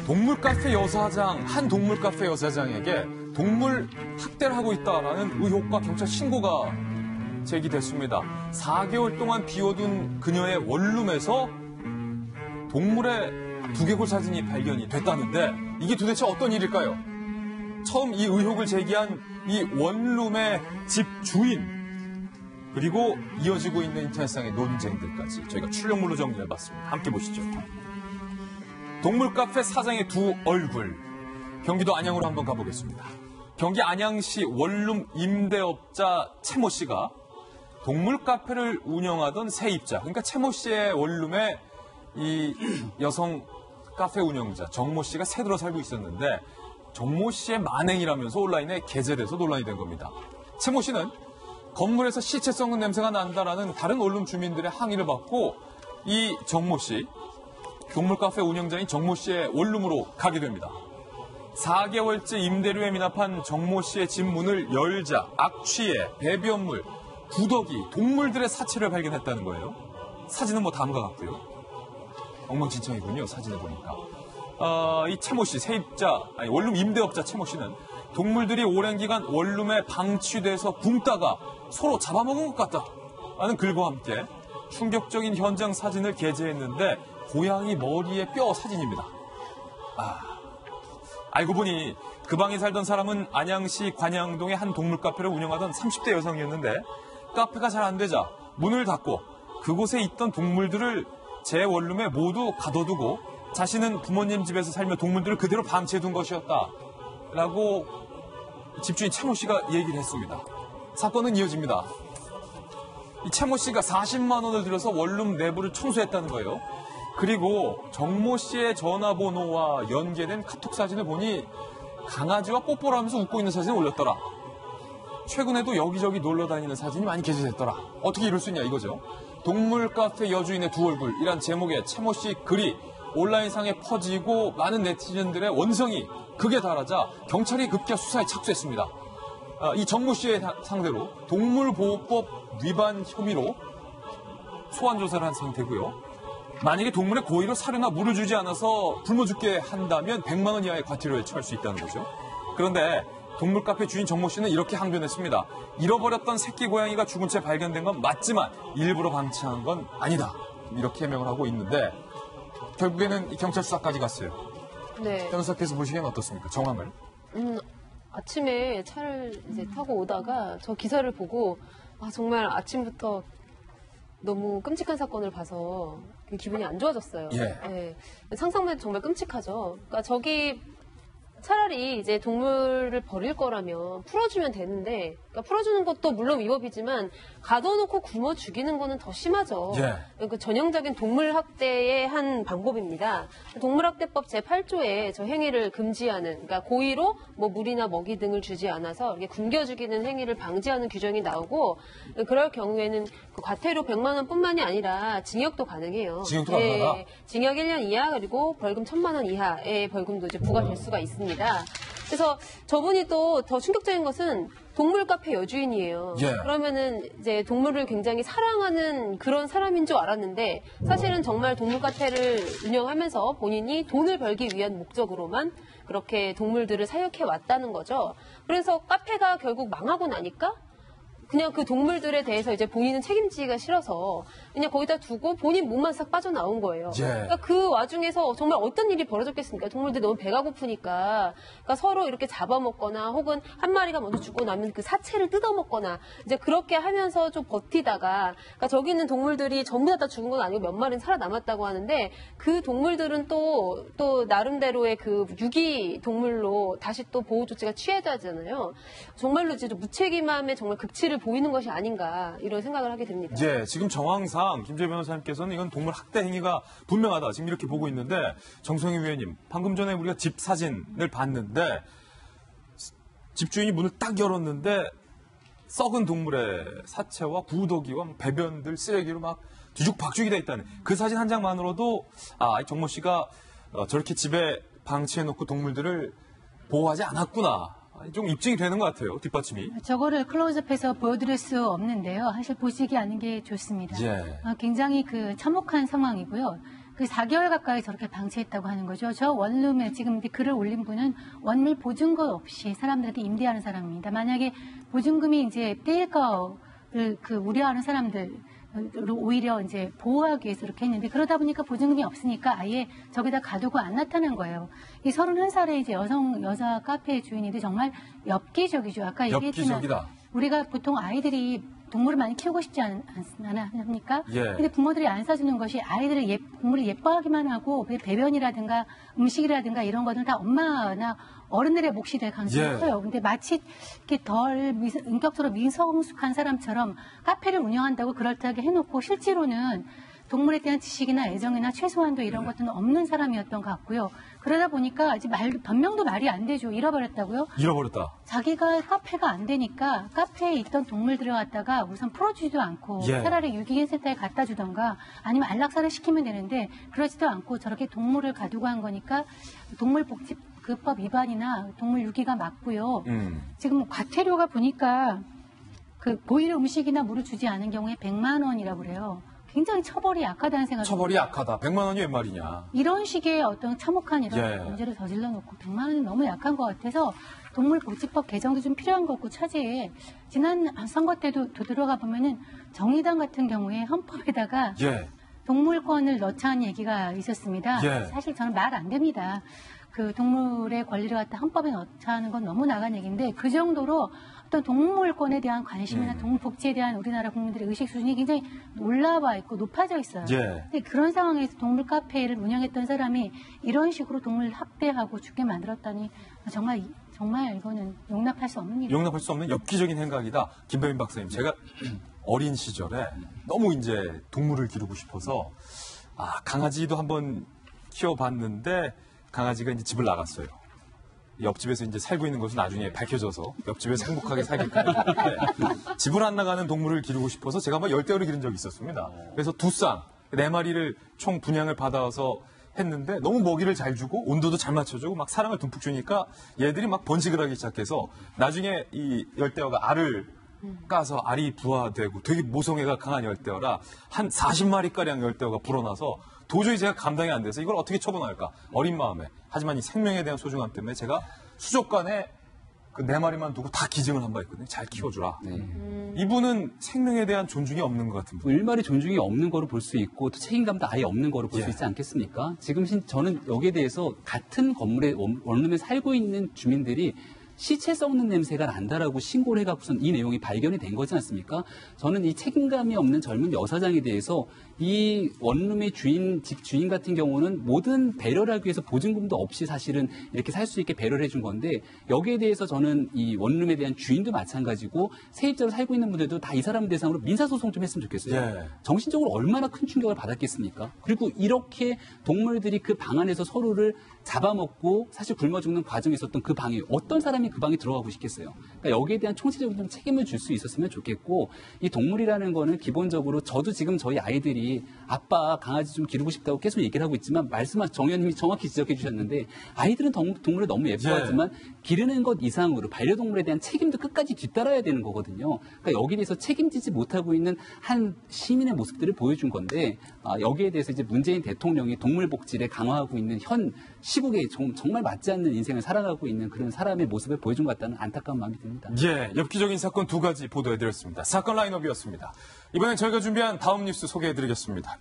동물 카페 여사장, 한 동물 카페 여사장에게 동물 학대를 하고 있다라는 의혹과 경찰 신고가 제기됐습니다. 4개월 동안 비워둔 그녀의 원룸에서 동물의 두개골 사진이 발견이 됐다는데 이게 도대체 어떤 일일까요? 처음 이 의혹을 제기한 이 원룸의 집 주인, 그리고 이어지고 있는 인터넷상의 논쟁들까지 저희가 출력물로 정리해봤습니다. 함께 보시죠. 동물 카페 사장의 두 얼굴. 경기도 안양으로 한번 가보겠습니다. 경기 안양시 원룸 임대업자 채모 씨가 동물 카페를 운영하던 세입자, 그러니까 채모 씨의 원룸에 이 여성 카페 운영자 정모 씨가 새들어 살고 있었는데 정모 씨의 만행이라면서 온라인에 게재돼서 논란이 된 겁니다. 채모 씨는 건물에서 시체 썩는 냄새가 난다라는 다른 원룸 주민들의 항의를 받고 이 정모 씨, 동물 카페 운영자인 정모 씨의 원룸으로 가게 됩니다. 4개월째 임대료에 미납한 정모 씨의 집 문을 열자 악취에 배변물, 구더기, 동물들의 사체를 발견했다는 거예요. 사진은 뭐 다음과 같고요. 엉망진창이군요, 사진을 보니까. 이 채모 씨, 원룸 임대업자 채모 씨는 동물들이 오랜 기간 원룸에 방치돼서 굶다가 서로 잡아먹은 것 같다라는 글과 함께 충격적인 현장 사진을 게재했는데 고양이 머리에 뼈 사진입니다. 알고 보니 그 방에 살던 사람은 안양시 관양동의 한 동물 카페를 운영하던 30대 여성이었는데 카페가 잘 안 되자 문을 닫고 그곳에 있던 동물들을 제 원룸에 모두 가둬두고 자신은 부모님 집에서 살며 동물들을 그대로 방치해둔 것이었다라고 집주인 채모 씨가 얘기를 했습니다. 사건은 이어집니다. 이 채모 씨가 40만 원을 들여서 원룸 내부를 청소했다는 거예요. 그리고 정모 씨의 전화번호와 연계된 카톡 사진을 보니 강아지와 뽀뽀를 하면서 웃고 있는 사진을 올렸더라. 최근에도 여기저기 놀러 다니는 사진이 많이 게재됐더라. 어떻게 이럴 수 있냐 이거죠. 동물 카페 여주인의 두 얼굴이란 제목의 채모 씨 글이 온라인상에 퍼지고 많은 네티즌들의 원성이 극에 달하자 경찰이 급기야 수사에 착수했습니다. 이 정모 씨의 상대로 동물보호법 위반 혐의로 소환 조사를 한 상태고요. 만약에 동물의 고의로 사료나 물을 주지 않아서 굶어 죽게 한다면 100만 원 이하의 과태료에 처할 수 있다는 거죠. 그런데 동물 카페 주인 정모 씨는 이렇게 항변했습니다. 잃어버렸던 새끼 고양이가 죽은 채 발견된 건 맞지만 일부러 방치한 건 아니다. 이렇게 해명을 하고 있는데 결국에는 이 경찰 수사까지 갔어요. 네. 변호사께서 보시기엔 어떻습니까? 정황을? 아침에 차를 이제 타고 오다가 저 기사를 보고 정말 아침부터 너무 끔찍한 사건을 봐서 기분이 안 좋아졌어요. 예. 네. 상상만 해도 정말 끔찍하죠. 그러니까 저기 차라리 이제 동물을 버릴 거라면 풀어주면 되는데, 그러니까 풀어주는 것도 물론 위법이지만 가둬놓고 굶어 죽이는 거는 더 심하죠. 예. 그 전형적인 동물 학대의 한 방법입니다. 동물학대법 제8조에 저 행위를 금지하는, 그러니까 고의로 뭐 물이나 먹이 등을 주지 않아서 이렇게 굶겨 죽이는 행위를 방지하는 규정이 나오고, 그럴 경우에는 그 과태료 100만 원뿐만이 아니라 징역도 가능해요. 징역도 가능하다? 징역 1년 이하 그리고 벌금 1,000만 원 이하의 벌금도 이제 부과될 수가 있습니다. 그래서 저분이 또 더 충격적인 것은 동물 카페 여주인이에요. 예. 그러면은 이제 동물을 굉장히 사랑하는 그런 사람인 줄 알았는데 사실은 정말 동물 카페를 운영하면서 본인이 돈을 벌기 위한 목적으로만 그렇게 동물들을 사육해 왔다는 거죠. 그래서 카페가 결국 망하고 나니까 그냥 그 동물들에 대해서 이제 본인은 책임지기가 싫어서 그냥 거기다 두고 본인 몸만 싹 빠져나온 거예요. 예. 그러니까 그 와중에서 정말 어떤 일이 벌어졌겠습니까? 동물들이 너무 배가 고프니까 그러니까 서로 이렇게 잡아먹거나 혹은 한 마리가 먼저 죽고 나면 그 사체를 뜯어먹거나 이제 그렇게 하면서 좀 버티다가 그러니까 저기 있는 동물들이 전부 다 죽은 건 아니고 몇 마리는 살아남았다고 하는데 그 동물들은 또 나름대로의 그 유기 동물로 다시 또 보호 조치가 취해야 되잖아요. 정말로 진짜 무책임함의 정말 극치를 보이는 것이 아닌가 이런 생각을 하게 됩니다. 예, 지금 정황상 김재희 변호사님께서는 이건 동물 학대 행위가 분명하다 지금 이렇게 보고 있는데 정성희 위원님 방금 전에 우리가 집 사진을 봤는데 집주인이 문을 딱 열었는데 썩은 동물의 사체와 구더기와 배변들 쓰레기로 막 뒤죽박죽이 돼 있다는 그 사진 한 장만으로도 정모 씨가 저렇게 집에 방치해놓고 동물들을 보호하지 않았구나. 좀 입증이 되는 것 같아요. 뒷받침이. 저거를 클로즈업해서 보여드릴 수 없는데요. 사실 보시기 않는 게 좋습니다. 예. 굉장히 그 참혹한 상황이고요. 그 4개월 가까이 저렇게 방치했다고 하는 거죠. 저 원룸에 지금 글을 올린 분은 원물 보증금 없이 사람들한테 임대하는 사람입니다. 만약에 보증금이 이제 떼일 거를 우려하는 사람들 오히려 이제 보호하기 위해서 이렇게 했는데 그러다 보니까 보증금이 없으니까 아예 저기다 가두고 안 나타난 거예요. 이 31살의 이제 여자 카페 주인인데 정말 엽기적이죠. 아까 얘기했지만 엽기적이다. 우리가 보통 아이들이 동물을 많이 키우고 싶지 않습니까? 예. 근데 부모들이 안 사주는 것이 아이들을 동물을 예뻐하기만 하고 배변이라든가 음식이라든가 이런 것은 다 엄마나 어른들의 몫이 될 가능성이 예. 커요. 근데 마치 이렇게 덜 인격적으로 미성숙한 사람처럼 카페를 운영한다고 그럴듯하게 해놓고 실제로는 동물에 대한 지식이나 애정이나 최소한도 이런 것들은 없는 사람이었던 것 같고요. 그러다 보니까 이제 변명도 말이 안 되죠. 잃어버렸다고요? 잃어버렸다. 자기가 카페가 안 되니까 카페에 있던 동물들을 갖다가 우선 풀어주지도 않고 예. 차라리 유기견센터에 갖다 주던가 아니면 안락사를 시키면 되는데 그러지도 않고 저렇게 동물을 가두고 한 거니까 동물복지법 위반이나 동물 유기가 맞고요. 지금 과태료가 보니까 그 고일 음식이나 물을 주지 않은 경우에 100만 원이라고 그래요. 굉장히 처벌이 약하다는 생각이 처벌이 약하다. 100만 원이 웬 말이냐. 이런 식의 어떤 참혹한 이런 예. 문제를 저질러 놓고 100만 원은 너무 약한 것 같아서 동물복지법 개정도 좀 필요한 것 같고 차제에 지난 선거 때도 들어가 보면은 정의당 같은 경우에 헌법에다가 예. 동물권을 넣자는 얘기가 있었습니다. 예. 사실 저는 말 안 됩니다. 그 동물의 권리를 갖다 헌법에 넣자는 건 너무 나간 얘기인데 그 정도로 어떤 동물권에 대한 관심이나 동물 복지에 대한 우리나라 국민들의 의식 수준이 굉장히 올라와 있고 높아져 있어요. 예. 근데 그런 상황에서 동물 카페를 운영했던 사람이 이런 식으로 동물 학대하고 죽게 만들었다니 정말 이거는 용납할 수 없는 일이에요. 용납할 수 없는 엽기적인 행각이다. 김배민 박사님, 제가 어린 시절에 너무 이제 동물을 기르고 싶어서 강아지도 한번 키워봤는데 강아지가 이제 집을 나갔어요. 옆집에서 이제 살고 있는 것은 나중에 밝혀져서 옆집에서 행복하게 살기까지 했는데 집을 안 나가는 동물을 기르고 싶어서 제가 막 열대어를 기른 적이 있었습니다. 그래서 두 쌍, 4마리를 총 분양을 받아서 했는데 너무 먹이를 잘 주고 온도도 잘 맞춰주고 막 사랑을 듬뿍 주니까 얘들이 막 번식을 하기 시작해서 나중에 이 열대어가 알을 까서 알이 부화되고 되게 모성애가 강한 열대어라 한 40마리가량 열대어가 불어나서 도저히 제가 감당이 안 돼서 이걸 어떻게 처분할까 어린 마음에 하지만 이 생명에 대한 소중함 때문에 제가 수족관에 그 4마리만 두고 다 기증을 한 바 있거든요. 잘 키워주라. 이분은 생명에 대한 존중이 없는 것 같은 분. 일말의 존중이 없는 거로 볼 수 있고 또 책임감도 아예 없는 거로 볼 수 예. 있지 않겠습니까? 지금 저는 여기에 대해서 같은 건물에 원룸에 살고 있는 주민들이 시체 썩는 냄새가 난다라고 신고를 해갖고선 이 내용이 발견이 된 거지 않습니까? 저는 이 책임감이 없는 젊은 여사장에 대해서 이 원룸의 집 주인 같은 경우는 모든 배려를 하기 위해서 보증금도 없이 사실은 이렇게 살 수 있게 배려를 해준 건데 여기에 대해서 저는 이 원룸에 대한 주인도 마찬가지고 세입자로 살고 있는 분들도 다 이 사람 대상으로 민사소송 좀 했으면 좋겠어요. 예. 정신적으로 얼마나 큰 충격을 받았겠습니까? 그리고 이렇게 동물들이 그 방 안에서 서로를 잡아먹고 사실 굶어 죽는 과정에 있었던 그 방에 어떤 사람이 그 방에 들어가고 싶겠어요. 그러니까 여기에 대한 총체적인 좀 책임을 줄 수 있었으면 좋겠고 이 동물이라는 거는 기본적으로 저도 지금 저희 아이들이 아빠 강아지 좀 기르고 싶다고 계속 얘기를 하고 있지만 말씀하신 정 의원님이 정확히 지적해 주셨는데 아이들은 동물을 너무 예뻐하지만 기르는 것 이상으로 반려동물에 대한 책임도 끝까지 뒤따라야 되는 거거든요. 그러니까 여기에 대해서 책임지지 못하고 있는 한 시민의 모습들을 보여준 건데 여기에 대해서 이제 문재인 대통령이 동물 복지를 강화하고 있는 현 시국에 정말 맞지 않는 인생을 살아가고 있는 그런 사람의 모습을 보여준 것 같다는 안타까운 마음이 듭니다. 예, 엽기적인 사건 2가지 보도해드렸습니다. 사건 라인업이었습니다. 이번엔 저희가 준비한 다음 뉴스 소개해드리겠습니다.